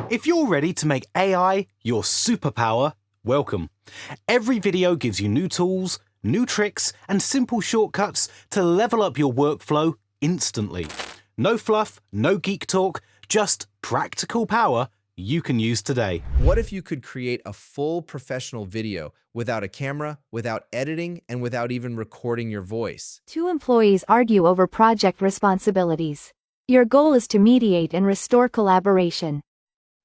If you're ready to make AI your superpower, welcome. Every video gives you new tools, new tricks, and simple shortcuts to level up your workflow instantly. No fluff, no geek talk, just practical power you can use today. What if you could create a full professional video without a camera, without editing, and without even recording your voice? Two employees argue over project responsibilities. Your goal is to mediate and restore collaboration.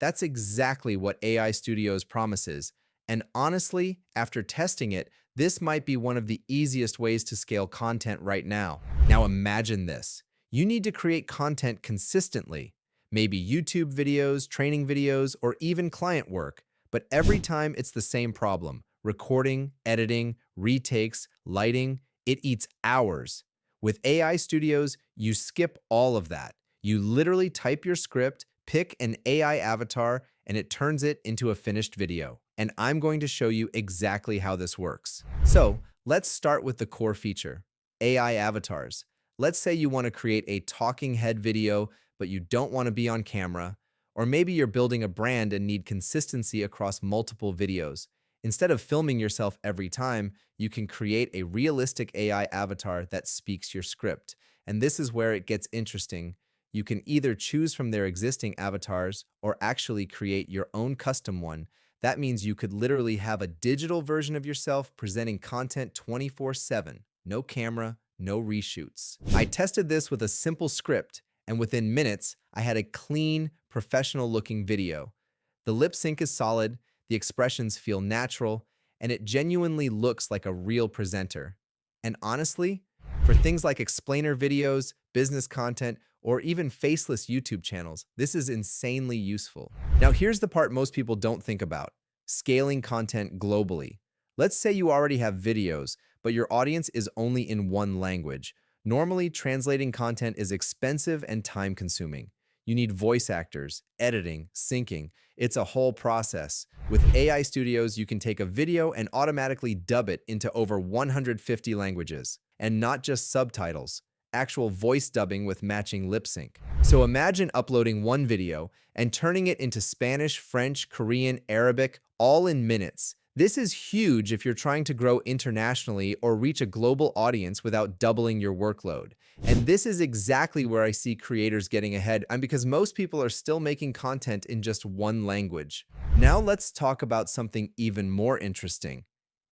That's exactly what AI Studios promises. And honestly, after testing it, this might be one of the easiest ways to scale content right now. Now imagine this. You need to create content consistently. Maybe YouTube videos, training videos, or even client work. But every time it's the same problem. Recording, editing, retakes, lighting, it eats hours. With AI Studios, you skip all of that. You literally type your script, pick an AI avatar, and it turns it into a finished video. And I'm going to show you exactly how this works. So let's start with the core feature, AI avatars. Let's say you want to create a talking head video, but you don't want to be on camera, or maybe you're building a brand and need consistency across multiple videos. Instead of filming yourself every time, you can create a realistic AI avatar that speaks your script. And this is where it gets interesting. You can either choose from their existing avatars or actually create your own custom one. That means you could literally have a digital version of yourself presenting content 24/7. No camera, no reshoots. I tested this with a simple script, and within minutes, I had a clean, professional-looking video. The lip sync is solid, the expressions feel natural, and it genuinely looks like a real presenter. And honestly, for things like explainer videos, business content, or even faceless YouTube channels, this is insanely useful. Now here's the part most people don't think about: scaling content globally. Let's say you already have videos, but your audience is only in one language. Normally, translating content is expensive and time-consuming. You need voice actors, editing, syncing. It's a whole process. With AI Studios, you can take a video and automatically dub it into over 150 languages. And not just subtitles, actual voice dubbing with matching lip sync. So imagine uploading one video and turning it into Spanish, French, Korean, Arabic, all in minutes. This is huge if you're trying to grow internationally or reach a global audience without doubling your workload. And this is exactly where I see creators getting ahead, and because most people are still making content in just one language. Now let's talk about something even more interesting: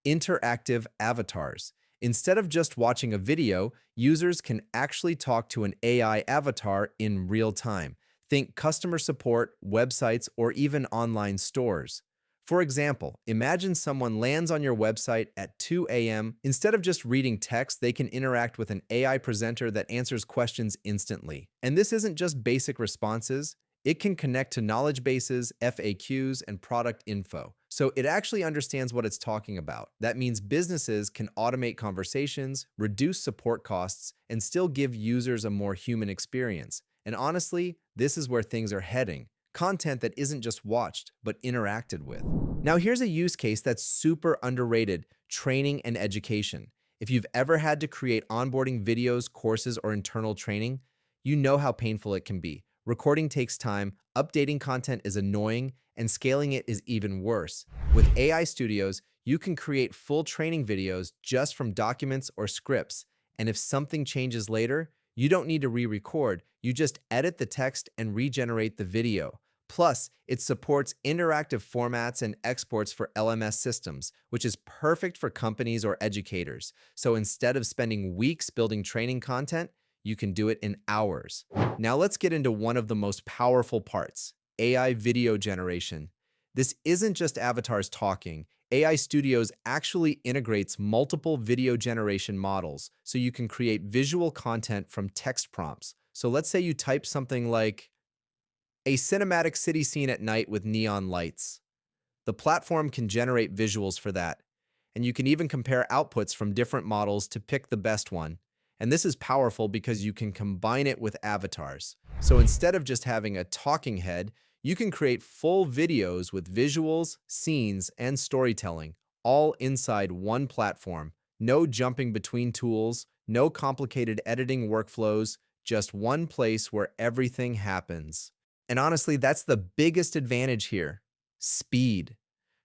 interactive avatars. Instead of just watching a video, users can actually talk to an AI avatar in real time. Think customer support, websites, or even online stores. For example, imagine someone lands on your website at 2 a.m. Instead of just reading text, they can interact with an AI presenter that answers questions instantly. And this isn't just basic responses. It can connect to knowledge bases, FAQs, and product info. So it actually understands what it's talking about. That means businesses can automate conversations, reduce support costs, and still give users a more human experience. And honestly, this is where things are heading. Content that isn't just watched, but interacted with. Now here's a use case that's super underrated: training and education. If you've ever had to create onboarding videos, courses, or internal training, you know how painful it can be. Recording takes time, updating content is annoying, and scaling it is even worse. With AI Studios, you can create full training videos just from documents or scripts, and if something changes later, you don't need to re-record. You just edit the text and regenerate the video. Plus, it supports interactive formats and exports for LMS systems, which is perfect for companies or educators. So instead of spending weeks building training content, you can do it in hours. Now let's get into one of the most powerful parts: AI video generation. This isn't just avatars talking. AI Studios actually integrates multiple video generation models, so you can create visual content from text prompts. So let's say you type something like, "a cinematic city scene at night with neon lights." The platform can generate visuals for that. And you can even compare outputs from different models to pick the best one. And this is powerful because you can combine it with avatars. So instead of just having a talking head, you can create full videos with visuals, scenes, and storytelling, all inside one platform. No jumping between tools, no complicated editing workflows, just one place where everything happens. And honestly, that's the biggest advantage here: speed.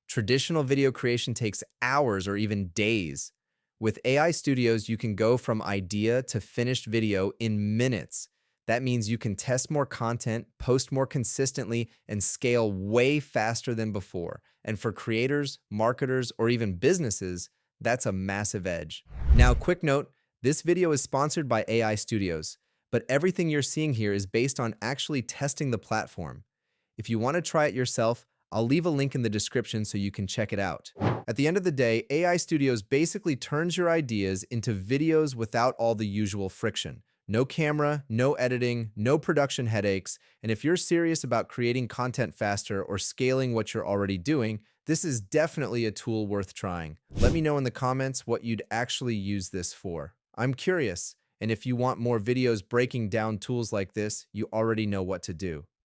Traditional video creation takes hours or even days. With AI studios, you can go from idea to finished video in minutes. That means you can test more content, post more consistently, and scale way faster than before. And for creators, marketers, or even businesses, that's a massive edge. Now, quick note, this video is sponsored by AI Studios, but everything you're seeing here is based on actually testing the platform. If you want to try it yourself, I'll leave a link in the description so you can check it out. At the end of the day, AI Studios basically turns your ideas into videos without all the usual friction. No camera, no editing, no production headaches, and if you're serious about creating content faster or scaling what you're already doing, this is definitely a tool worth trying. Let me know in the comments what you'd actually use this for. I'm curious, and if you want more videos breaking down tools like this, you already know what to do.